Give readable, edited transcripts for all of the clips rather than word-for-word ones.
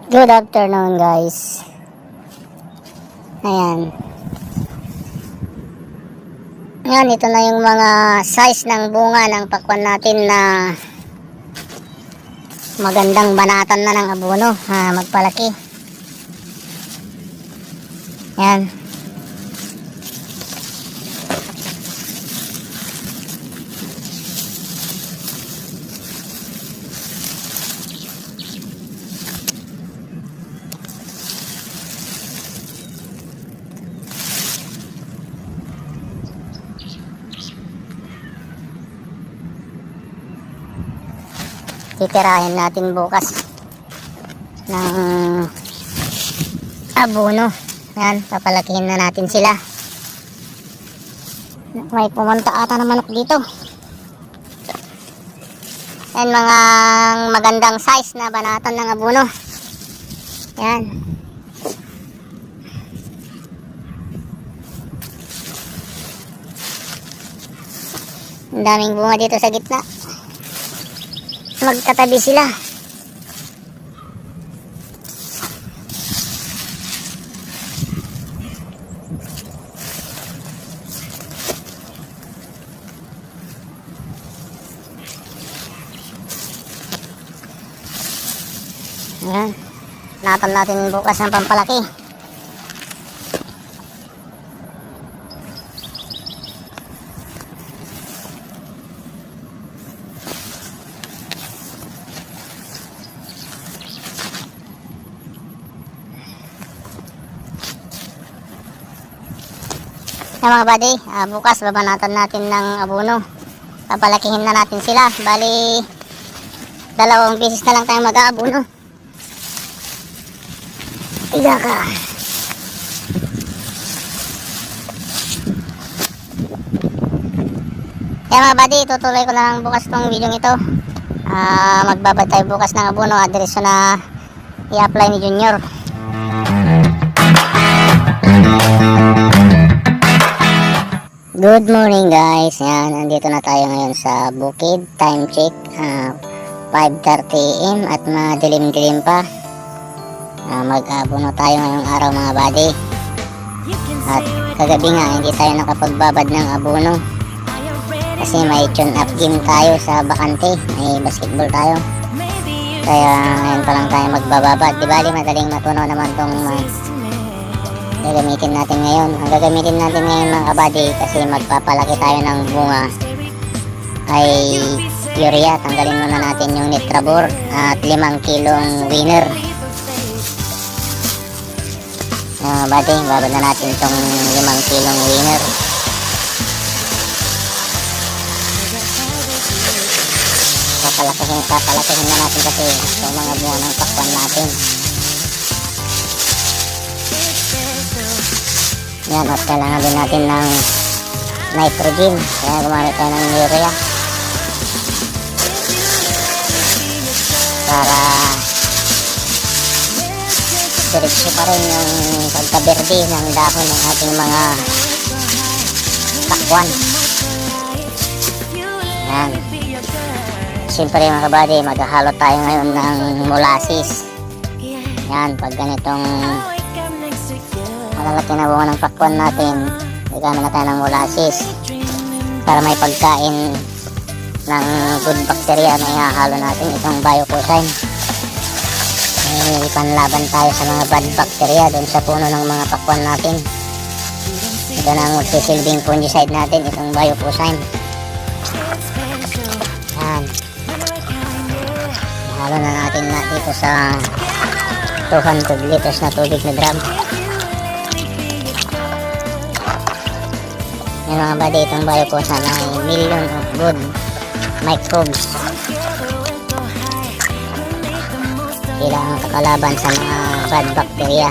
Good afternoon, guys. Ayan. Ayan, ito na yung mga size ng bunga ng pakwan natin na magandang banatan na ng abono. Magpalaki. Ayan. Titirahin natin bukas ng abono. Yan, papalakihin na natin sila. May pumunta ata na manok dito. Yan, mga magandang size na banatan ng abono. Yan. Ang daming bunga dito sa gitna. Magkatabi sila. Ayan. Natal natin bukas ng pampalaki. Mga buddy, bukas babanatan natin ng abono. Papalakihin na natin sila. Bali, 2 beses na lang tayo mag-aabono. Tiga ka. Kaya mga buddy, tutuloy ko na lang bukas tong video ito. Magbabad tayo bukas ng abono. Address na i-apply ni Junior. Good morning, guys. Yan, nandito na tayo ngayon sa bukid. Time check 5:30 AM at madilim-dilim pa. Mag-abono tayo ngayong araw, mga buddy. At kagabi nga hindi tayo nakapagbabad ng abono kasi may tune-up game tayo sa bakante. May basketball tayo. Kaya ngayon pa lang tayo magbababad. Di bali, madaling matunaw naman tong gagamitin natin ngayon. Ang gagamitin natin ngayon, mga kabady, kasi magpapalaki tayo ng bunga, ay urea. Tanggalin muna natin yung nitrabor at 5 kilong winner. Kabady, babad na natin itong 5 kilong winner. Papalakihin na natin kasi itong mga bunga ng pakwan natin. Yan, at kailangan din natin ng nitrogen, kaya gumamit tayo ng urea para diretso pa rin yung pagkaberde ng dahon ng ating mga pakwan. Yan. Siyempre, mga kabady, maghahalo tayo ngayon ng molasses. Yan, pag ganitong malalaki na bunga ng pakwan natin, gagamit na tayo ng molasses para may pagkain ng good bacteria na ihahalo natin, itong biocucine. Panlaban tayo sa mga bad bacteria doon sa puno ng mga pakwan natin. Ito na ang magsisilbing fungicide natin, itong biocucine. Yan, ihalo na natin dito sa 200 liters na tubig na drum. Yan, mga buddy, itong biocucine ay million of good microbes. Sila ang kakalaban sa mga bad bacteria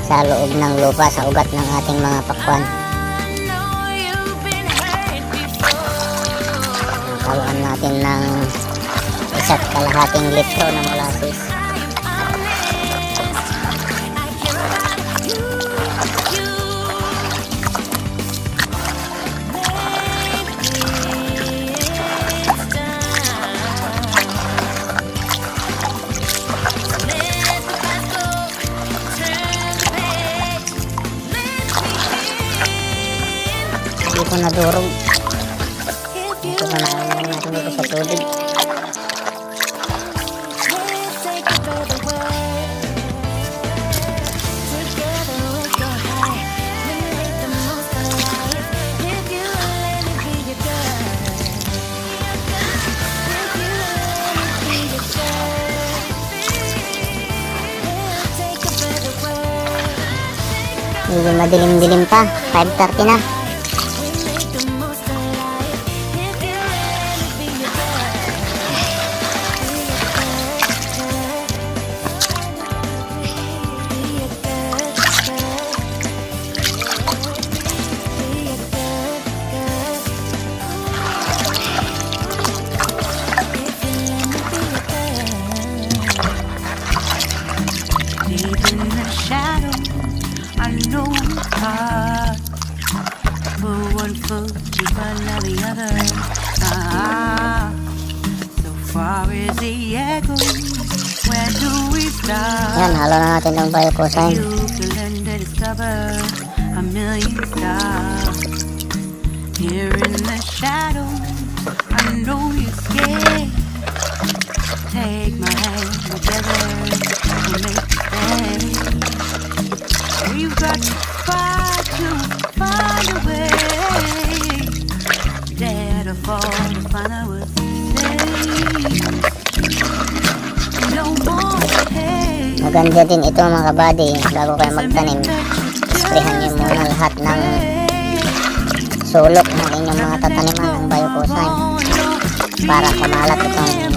sa loob ng lupa, sa ugat ng ating mga pakwan. Haluan natin ng 1.5 litro ng molasses. ko nadurog. Ito pa naman natin dito sa tubig. Medyo madilim-dilim pa, 5:30 na. Yan, halo na natin ng Biokusan. Here in the shadow, I know you're scared. Take my hand, together we'll make it stand. We've got to fight to find a way. Dare to fall to find out what's safe. No more hate. Maganda din ito mga kabady. Bago kayo magtanim, isprehan nyo muna lahat ng sulok ng inyong mga tataniman ng Biokusan para kumalat itong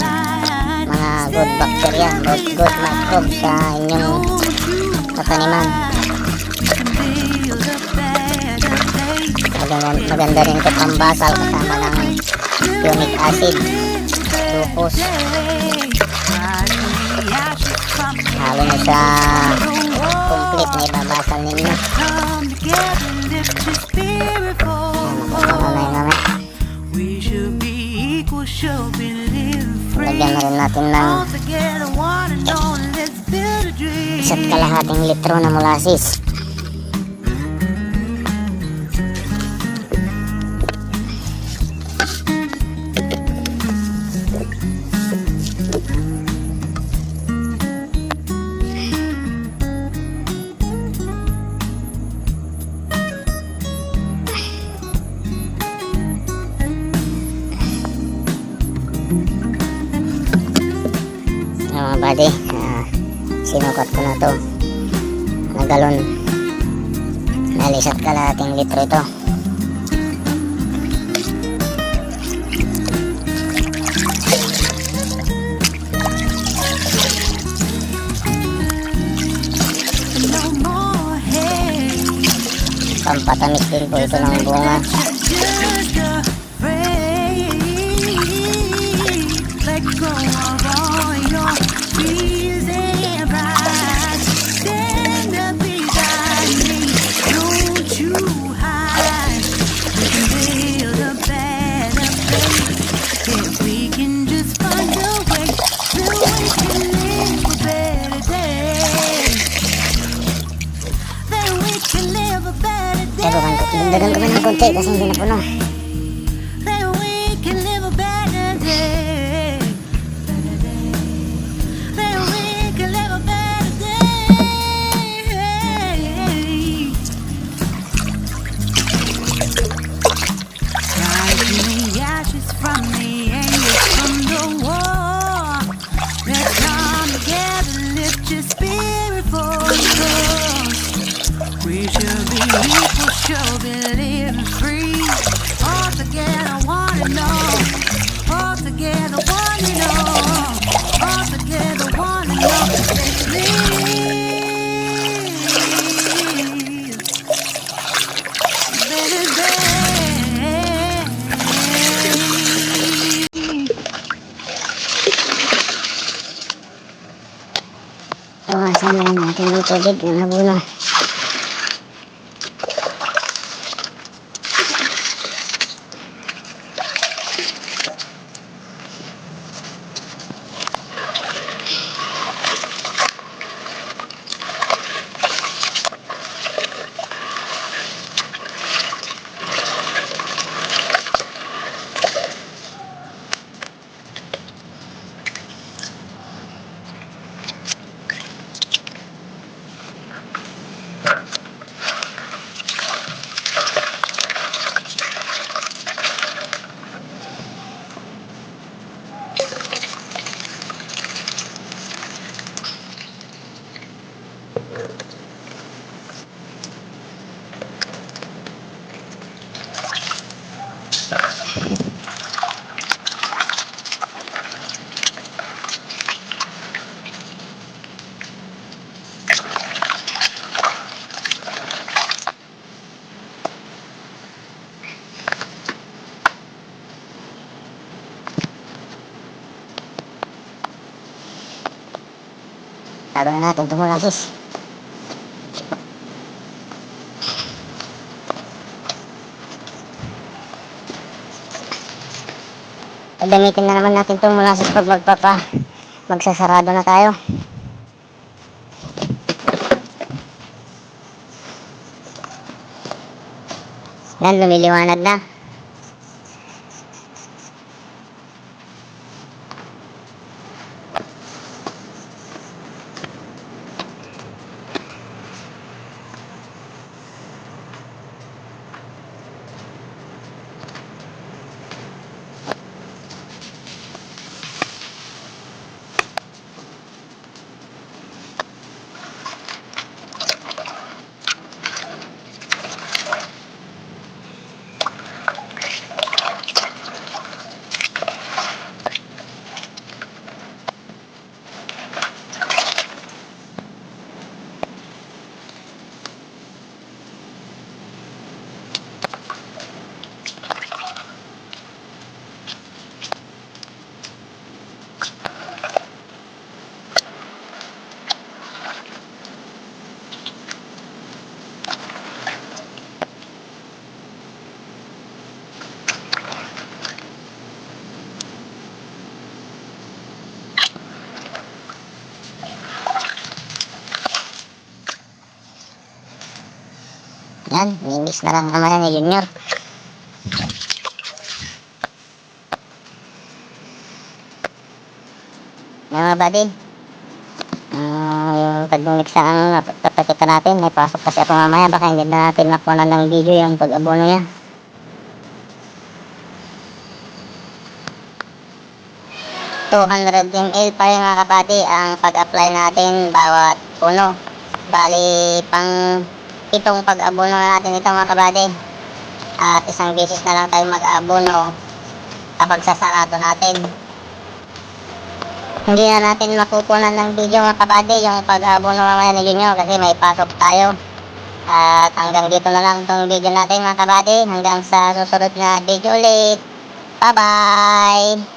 mga good bacteria, good microbes sa inyong tataniman. Maganda rin ito pambasal kasama ng humic acid, lupus. Halo na sa complete na ibabasal ninyo. Makapangalay namin. Lagyan na rin natin ng 1.5 litro na molasses. Mga buddy, sinukat ko na to na galon na 1.5 litro ito. Pampatamis din po ito ng bunga. Dagdagan ko pa ng konti kasi hindi na puno. We should be equal, should be living free. All together, one and all. All together, one and all. All together, one and all. Tawasan na lang natin ng tubig na nabuno. Sabi na natin tumulasis. Gamitin na naman natin itong molasses pag magsasarado na tayo. Yan, lumiliwanag na. Yan, mimix na lang naman ni Junior. Yan mga buddy. Yung pag-mix ang napakita natin, may pasok kasi ako mamaya, baka hindi na natin nakuha ng video yung pag-abono niya. 200 ml pa yung mga kabady ang pag-apply natin bawat puno. Bali, pang 7 pag-abono natin ito mga kabady. At isang beses na lang tayo mag-abono kapag sasarado natin. Hindi na natin makukunan ng video mga kabady yung pag-abono mamaya ni Junior kasi may pasok tayo. At hanggang dito na lang itong video natin mga kabady. Hanggang sa susunod na video ulit. Bye bye!